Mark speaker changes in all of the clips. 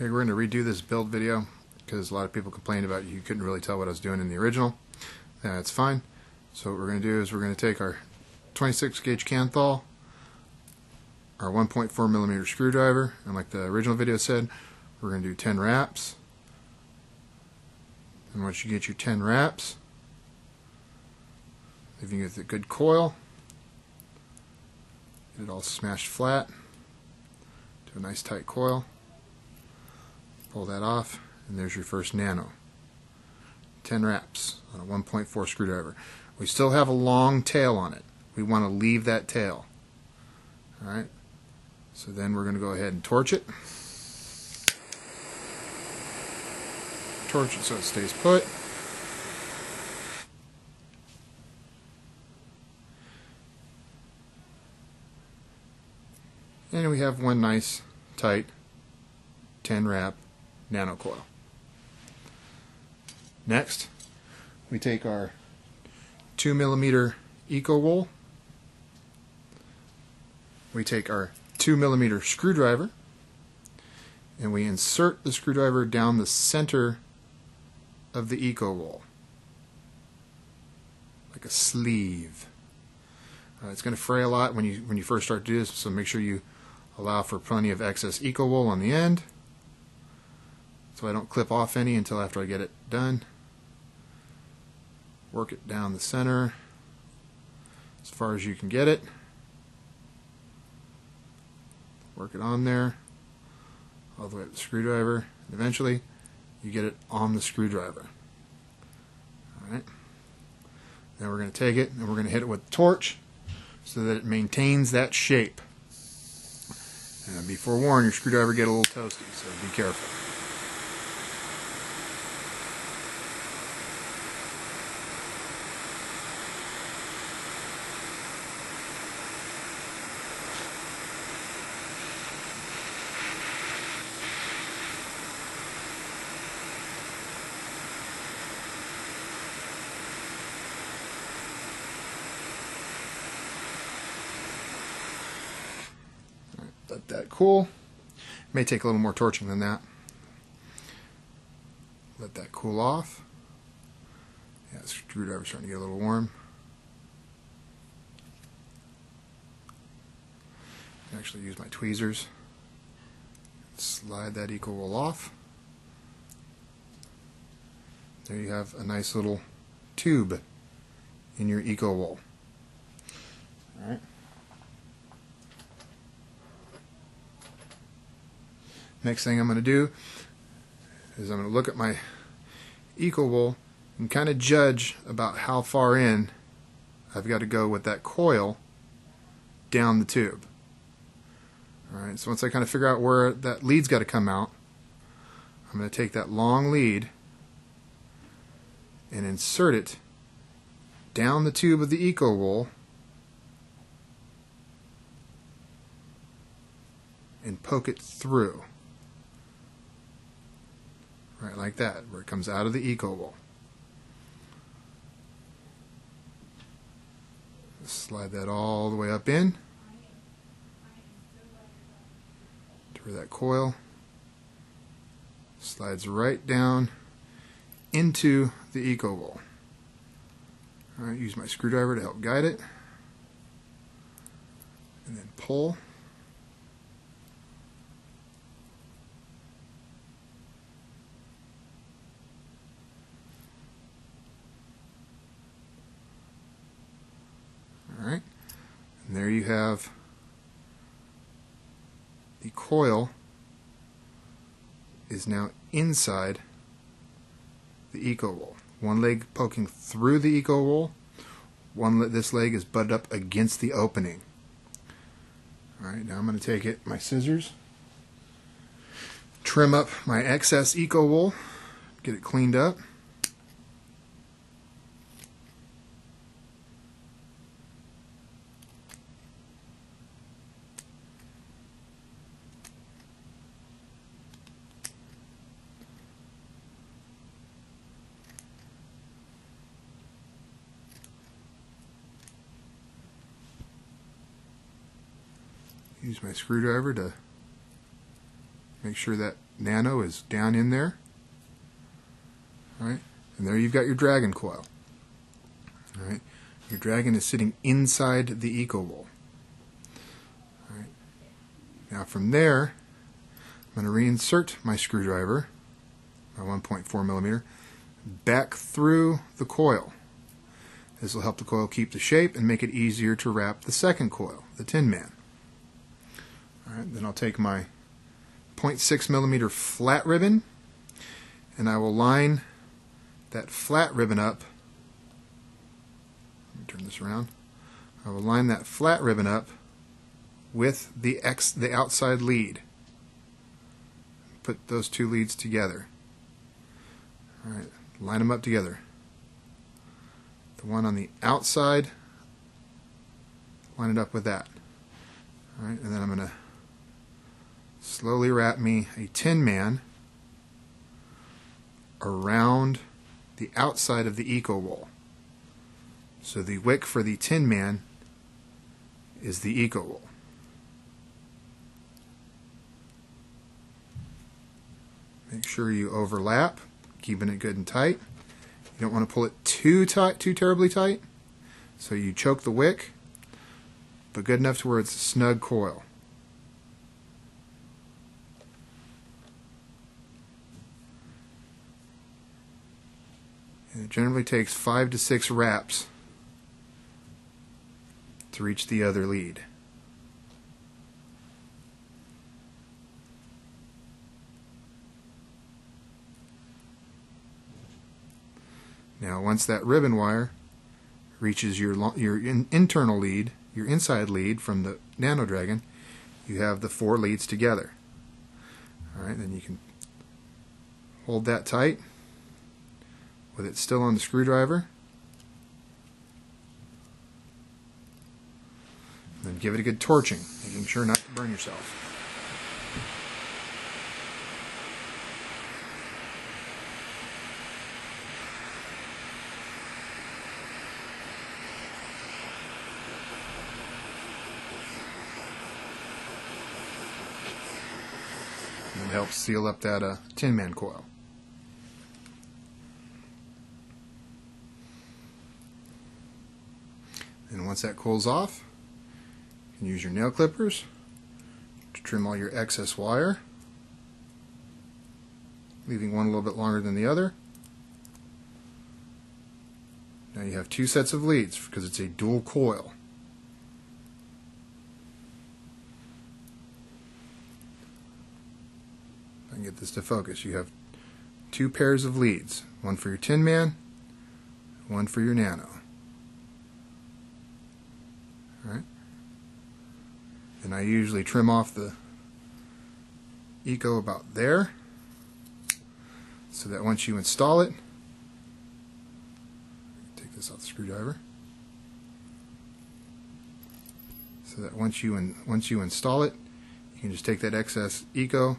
Speaker 1: Okay, we're going to redo this build video because a lot of people complained about you couldn't really tell what I was doing in the original. That's fine. So what we're going to do is we're going to take our 26 gauge Canthal, our 1.4 millimeter screwdriver, and like the original video said, we're going to do 10 wraps. And once you get your 10 wraps, if you get the good coil, get it all smashed flat, do a nice tight coil, pull that off, and there's your first nano. 10 wraps on a 1.4 screwdriver. We still have a long tail on it. We want to leave that tail. Alright, so then we're going to go ahead and torch it. Torch it so it stays put. And we have one nice, tight, 10 wrap nano coil. Next, we take our 2 millimeter Eco Wool. We take our 2 millimeter screwdriver, and we insert the screwdriver down the center of the Eco Wool, like a sleeve. It's going to fray a lot when you first start to do this, so make sure you allow for plenty of excess Eco Wool on the end, so I don't clip off any until after I get it done. Work it down the center as far as you can get it. Work it on there all the way up the screwdriver, and eventually you get it on the screwdriver. Alright. Then we're going to take it and we're going to hit it with the torch so that it maintains that shape. And be forewarned, your screwdriver get a little toasty, so be careful. Let that cool. May take a little more torching than that. Let that cool off. Yeah, the screwdriver's starting to get a little warm. Actually use my tweezers. Slide that Eco Wool off. There you have a nice little tube in your Eco Wool. Alright. Next thing I'm going to do is I'm going to look at my Eco Wool and kind of judge about how far in I've got to go with that coil down the tube. Alright, so once I kind of figure out where that lead's got to come out, I'm going to take that long lead and insert it down the tube of the Eco Wool and poke it through. Right like that, where it comes out of the Eco Wool. Slide that all the way up in to where that coil slides right down into the Eco Wool. Alright, use my screwdriver to help guide it. And then pull. Alright, and there you have the coil is now inside the Eco Wool. One leg poking through the Eco Wool, this leg is butted up against the opening. Alright, now I'm going to take it, my scissors, trim up my excess Eco Wool, get it cleaned up. Use my screwdriver to make sure that nano is down in there. Alright, and there you've got your dragon coil. Alright, your dragon is sitting inside the eco wool. Alright, now from there, I'm going to reinsert my screwdriver, my 1.4 millimeter, back through the coil. This will help the coil keep the shape and make it easier to wrap the second coil, the Tin Man. Alright, then I'll take my 0.6 millimeter flat ribbon and I will line that flat ribbon up. Let me turn this around. I will line that flat ribbon up with the outside lead. Put those two leads together. Alright, line them up together. The one on the outside, line it up with that. Alright, and then I'm going to slowly wrap me a Tin Man around the outside of the eco wool. So the wick for the Tin Man is the eco wool. Make sure you overlap, keeping it good and tight. You don't want to pull it too tight, too terribly tight, so you choke the wick, but good enough to where it's a snug coil. And it generally takes 5 to 6 wraps to reach the other lead. Now once that ribbon wire reaches your internal lead, your inside lead from the Nano Dragon, you have the 4 leads together. Alright, then you can hold that tight with it still on the screwdriver. And then give it a good torching, making sure not to burn yourself. And it helps seal up that Tin Man coil. And once that cools off, you can use your nail clippers to trim all your excess wire, leaving one a little bit longer than the other. Now you have 2 sets of leads because it's a dual coil. If I can get this to focus, you have 2 pairs of leads, one for your Tin Man, one for your Nano. Alright. And I usually trim off the eco about there, so that once you install it, take this off the screwdriver, so that once you install it, you can just take that excess eco,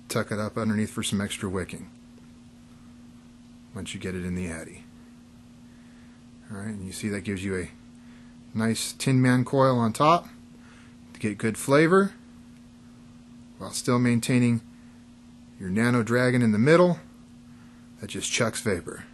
Speaker 1: tuck it up underneath for some extra wicking once you get it in the addy. Alright, and you see that gives you a nice Tin Man coil on top to get good flavor while still maintaining your Nano Dragon in the middle that just chucks vapor.